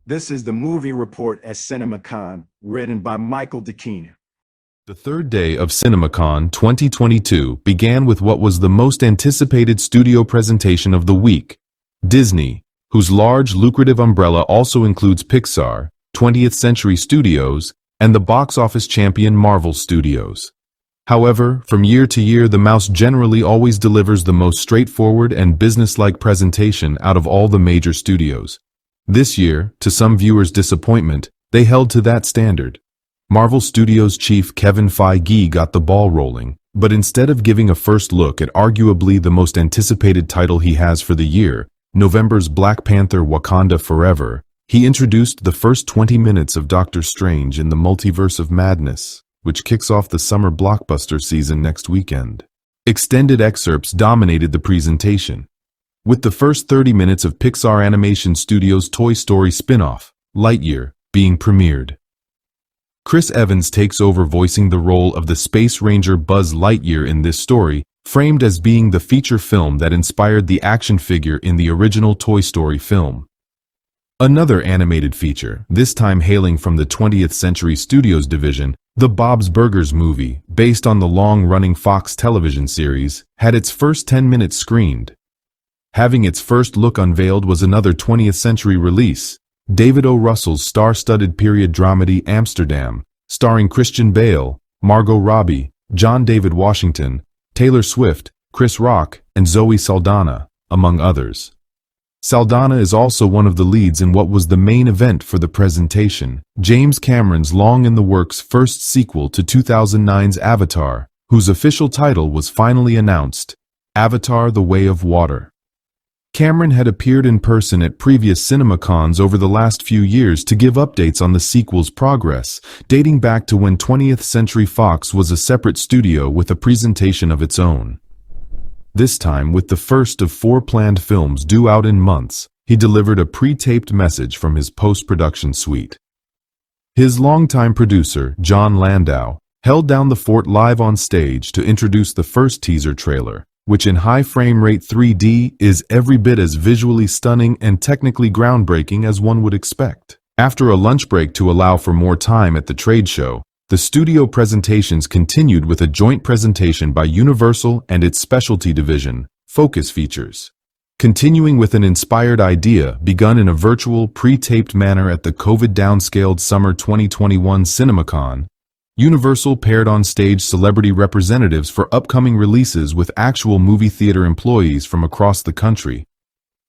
This is the movie report at CinemaCon, written by Michael DeKeenan. The third day of CinemaCon 2022 began with what was the most anticipated studio presentation of the week, Disney, whose large, lucrative umbrella also includes Pixar, 20th Century Studios, and the box office champion Marvel Studios. However, from year to year, the mouse generally always delivers the most straightforward and businesslike presentation out of all the major studios. This year, to some viewers' disappointment, they held to that standard. Marvel Studios chief Kevin Feige got the ball rolling, but instead of giving a first look at arguably the most anticipated title he has for the year, November's Black Panther: Wakanda Forever, he introduced the first 20 minutes of Doctor Strange in the Multiverse of Madness, which kicks off the summer blockbuster season next weekend. Extended excerpts dominated the presentation, with the first 30 minutes of Pixar Animation Studios' Toy Story spin-off, Lightyear, being premiered. Chris Evans takes over voicing the role of the Space Ranger Buzz Lightyear in this story, framed as being the feature film that inspired the action figure in the original Toy Story film. Another animated feature, this time hailing from the 20th Century Studios division, the Bob's Burgers movie, based on the long-running Fox television series, had its first 10 minutes screened. Having its first look unveiled was another 20th Century release, David O. Russell's star-studded period dramedy Amsterdam, starring Christian Bale, Margot Robbie, John David Washington, Taylor Swift, Chris Rock, and Zoe Saldana, among others. Saldana is also one of the leads in what was the main event for the presentation, James Cameron's long-in-the-works first sequel to 2009's Avatar, whose official title was finally announced, Avatar: The Way of Water. Cameron had appeared in person at previous CinemaCons over the last few years to give updates on the sequel's progress, dating back to when 20th Century Fox was a separate studio with a presentation of its own. This time, with the first of 4 planned films due out in months, he delivered a pre-taped message from his post-production suite. His longtime producer, John Landau, held down the fort live on stage to introduce the first teaser trailer, which in high frame rate 3D is every bit as visually stunning and technically groundbreaking as one would expect. After a lunch break to allow for more time at the trade show, the studio presentations continued with a joint presentation by Universal and its specialty division, Focus Features. Continuing with an inspired idea begun in a virtual, pre-taped manner at the COVID-downscaled Summer 2021 CinemaCon, Universal paired on stage celebrity representatives for upcoming releases with actual movie theater employees from across the country.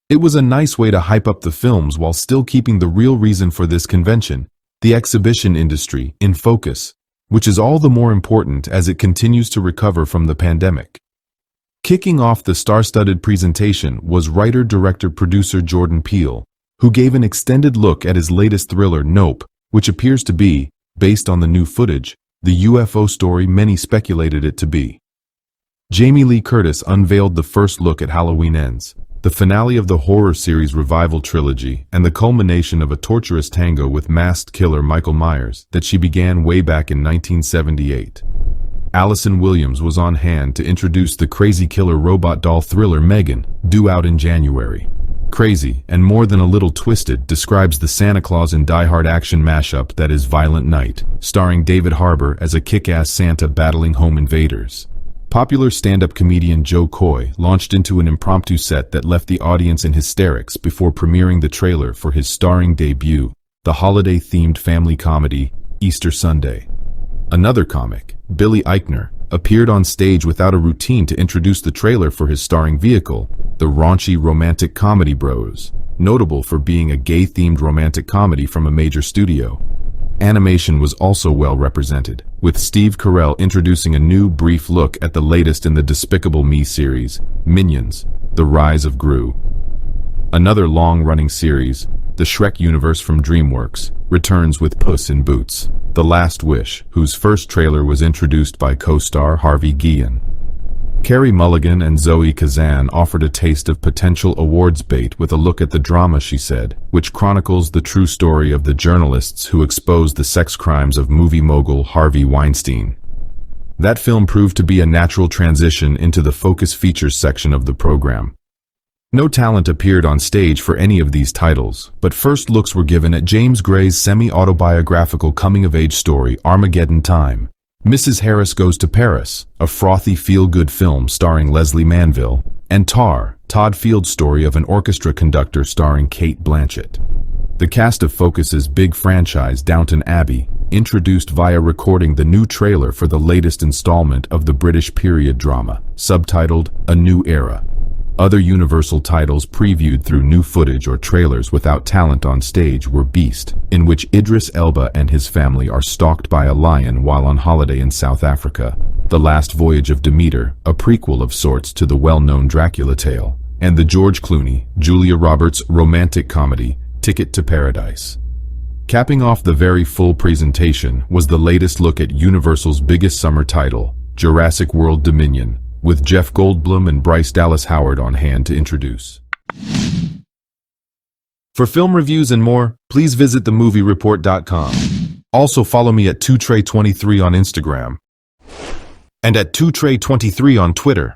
It was a nice way to hype up the films while still keeping the real reason for this convention, the exhibition industry, in focus, which is all the more important as it continues to recover from the pandemic. Kicking off the star-studded presentation was writer-director-producer Jordan Peele, who gave an extended look at his latest thriller, Nope, which appears to be, based on the new footage, the UFO story many speculated it to be. Jamie Lee Curtis unveiled the first look at Halloween Ends, the finale of the horror series revival trilogy and the culmination of a torturous tango with masked killer Michael Myers that she began way back in 1978. Allison Williams was on hand to introduce the crazy killer robot doll thriller Megan, due out in January. Crazy, and more than a little twisted, describes the Santa Claus and Die Hard action mashup that is Violent Night, starring David Harbour as a kick-ass Santa battling home invaders. Popular stand-up comedian Joe Coy launched into an impromptu set that left the audience in hysterics before premiering the trailer for his starring debut, the holiday-themed family comedy, Easter Sunday. Another comic, Billy Eichner, appeared on stage without a routine to introduce the trailer for his starring vehicle, the raunchy romantic comedy Bros, notable for being a gay-themed romantic comedy from a major studio. Animation was also well represented, with Steve Carell introducing a new brief look at the latest in the Despicable Me series, Minions: The Rise of Gru. Another long-running series, the Shrek universe from DreamWorks, returns with Puss in Boots: The Last Wish, whose first trailer was introduced by co-star Harvey Guillen. Carey Mulligan and Zoe Kazan offered a taste of potential awards bait with a look at the drama She Said, which chronicles the true story of the journalists who exposed the sex crimes of movie mogul Harvey Weinstein. That film proved to be a natural transition into the Focus Features section of the program. No talent appeared on stage for any of these titles, but first looks were given at James Gray's semi-autobiographical coming-of-age story Armageddon Time. Mrs. Harris Goes to Paris, a frothy feel-good film starring Leslie Manville, and Tar, Todd Field's story of an orchestra conductor starring Cate Blanchett. The cast of Focus's big franchise Downton Abbey introduced via recording the new trailer for the latest installment of the British period drama, subtitled A New Era. Other Universal titles previewed through new footage or trailers without talent on stage were Beast, in which Idris Elba and his family are stalked by a lion while on holiday in South Africa, The Last Voyage of Demeter, a prequel of sorts to the well-known Dracula tale, and the George Clooney, Julia Roberts romantic comedy, Ticket to Paradise. Capping off the very full presentation was the latest look at Universal's biggest summer title, Jurassic World Dominion, with Jeff Goldblum and Bryce Dallas Howard on hand to introduce. For film reviews and more, please visit TheMovieReport.com. Also follow me at 2Trey23 on Instagram and at 2Trey23 on Twitter.